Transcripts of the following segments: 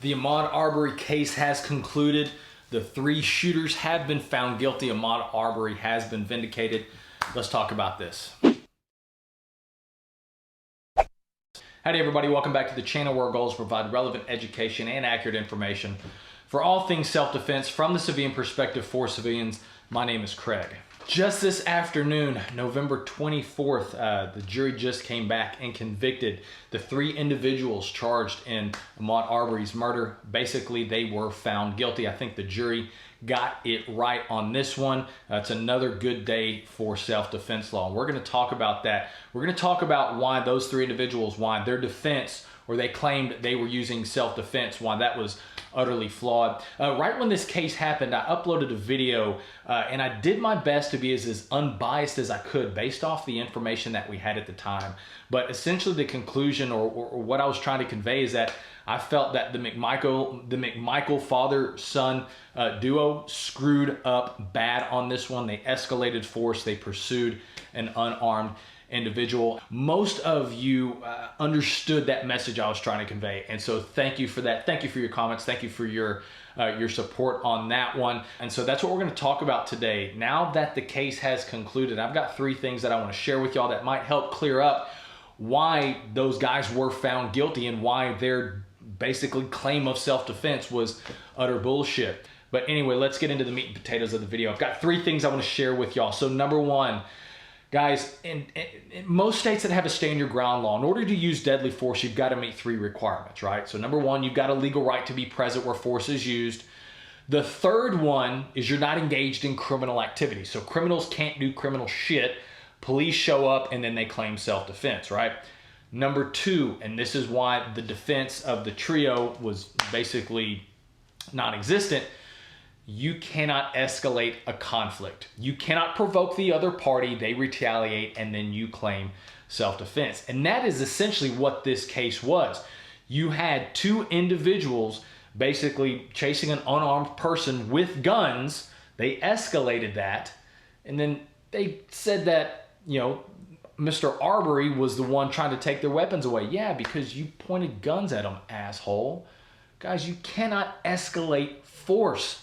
The Ahmaud Arbery case has concluded. The three shooters have been found guilty. Ahmaud Arbery has been vindicated. Let's talk about this. Howdy everybody, welcome back to the channel where our goal is to provide relevant education and accurate information for all things self-defense from the civilian perspective for civilians. My name is Craig. Just this afternoon, November 24th, the jury just came back and convicted the three individuals charged in Ahmaud Arbery's murder. Basically, they were found guilty. I think the jury got it right on this one. It's another good day for self-defense law. We're going to talk about that. We're going to talk about why those three individuals, why their defense, or they claimed they were using self-defense, why that was utterly flawed. Right when this case happened, I uploaded a video and I did my best to be as unbiased as I could based off the information that we had at the time. But essentially the conclusion or what I was trying to convey is that I felt that the McMichael father-son duo screwed up bad on this one. They escalated force. They pursued an unarmed individual. Most of you understood that message I was trying to convey, and so thank you for that. Thank you for your comments. Thank you for your support on that one. And so that's what we're going to talk about today. Now that the case has concluded, I've got three things that I want to share with y'all that might help clear up why those guys were found guilty and why their basically claim of self-defense was utter bullshit. But anyway, let's get into the meat and potatoes of the video. I've got three things I want to share with y'all. So number one, guys, in most states that have a stand your ground law, in order to use deadly force, you've got to meet three requirements, right? So number one, you've got a legal right to be present where force is used. The third one is you're not engaged in criminal activity. So criminals can't do criminal shit. Police show up and then they claim self-defense, right? Number two, and this is why the defense of the trio was basically non-existent, you cannot escalate a conflict. You cannot provoke the other party, they retaliate, and then you claim self-defense. And that is essentially what this case was. You had two individuals basically chasing an unarmed person with guns. They escalated that, and then they said that, you know, Mr. Arbery was the one trying to take their weapons away. Yeah, because you pointed guns at him, asshole. Guys, you cannot escalate force.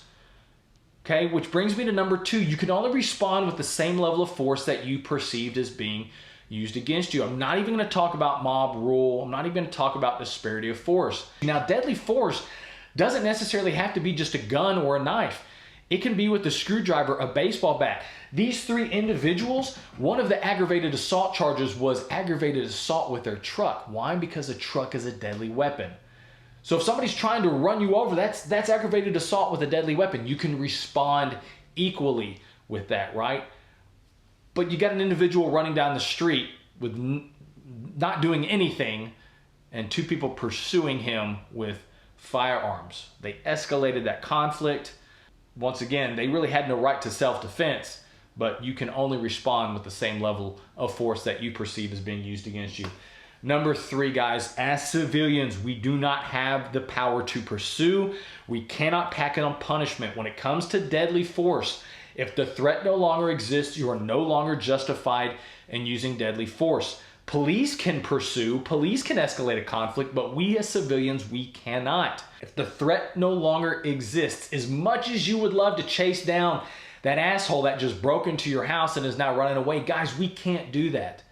Okay, which brings me to number two. You can only respond with the same level of force that you perceived as being used against you. I'm not even going to talk about mob rule. I'm not even going to talk about disparity of force. Now, deadly force doesn't necessarily have to be just a gun or a knife. It can be with a screwdriver, a baseball bat. These three individuals, one of the aggravated assault charges was aggravated assault with their truck. Why? Because a truck is a deadly weapon. So if somebody's trying to run you over, that's aggravated assault with a deadly weapon. You can respond equally with that, right? But you got an individual running down the street with not doing anything and two people pursuing him with firearms. They escalated that conflict. Once again, they really had no right to self-defense, but you can only respond with the same level of force that you perceive as being used against you. Number three, guys, as civilians, we do not have the power to pursue. We cannot pack it on punishment. When it comes to deadly force, if the threat no longer exists, you are no longer justified in using deadly force. Police can pursue, police can escalate a conflict, but we as civilians, we cannot. If the threat no longer exists, as much as you would love to chase down that asshole that just broke into your house and is now running away, guys, we can't do that.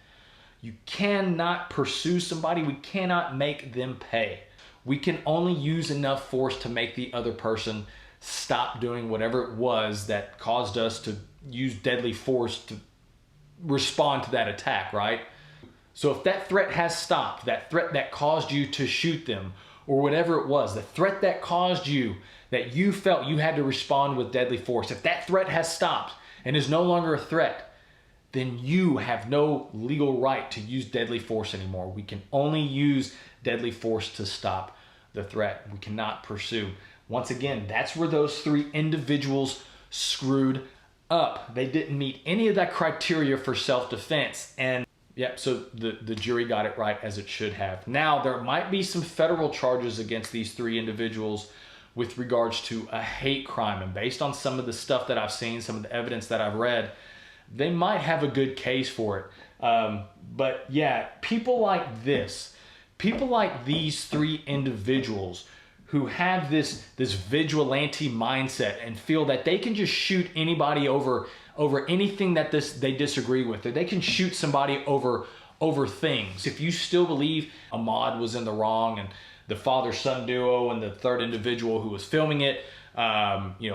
You cannot pursue somebody. We cannot make them pay. We can only use enough force to make the other person stop doing whatever it was that caused us to use deadly force to respond to that attack, right? So if that threat has stopped, that threat that caused you to shoot them, or whatever it was, the threat that caused you, that you felt you had to respond with deadly force, if that threat has stopped and is no longer a threat, then you have no legal right to use deadly force anymore. We can only use deadly force to stop the threat. We cannot pursue. Once again, that's where those three individuals screwed up. They didn't meet any of that criteria for self-defense. And yep, so the jury got it right as it should have. Now, there might be some federal charges against these three individuals with regards to a hate crime. And based on some of the stuff that I've seen, some of the evidence that I've read, they might have a good case for it. But yeah, people like this, people like these three individuals who have this vigilante mindset and feel that they can just shoot anybody over anything that they disagree with, or they can shoot somebody over things. If you still believe Ahmaud was in the wrong, and the father-son duo and the third individual who was filming it,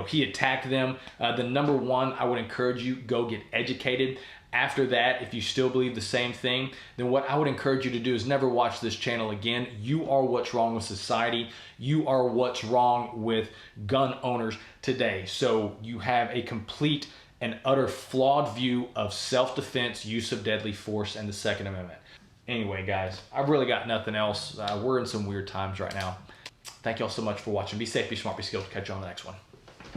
he attacked them, then number one, I would encourage you, go get educated. After that, if you still believe the same thing, then what I would encourage you to do is never watch this channel again. You are what's wrong with society. You are what's wrong with gun owners today. So you have a complete and utter flawed view of self-defense, use of deadly force, and the Second Amendment. Anyway, guys, I've really got nothing else. We're in some weird times right now. Thank y'all so much for watching. Be safe, be smart, be skilled. Catch you on the next one.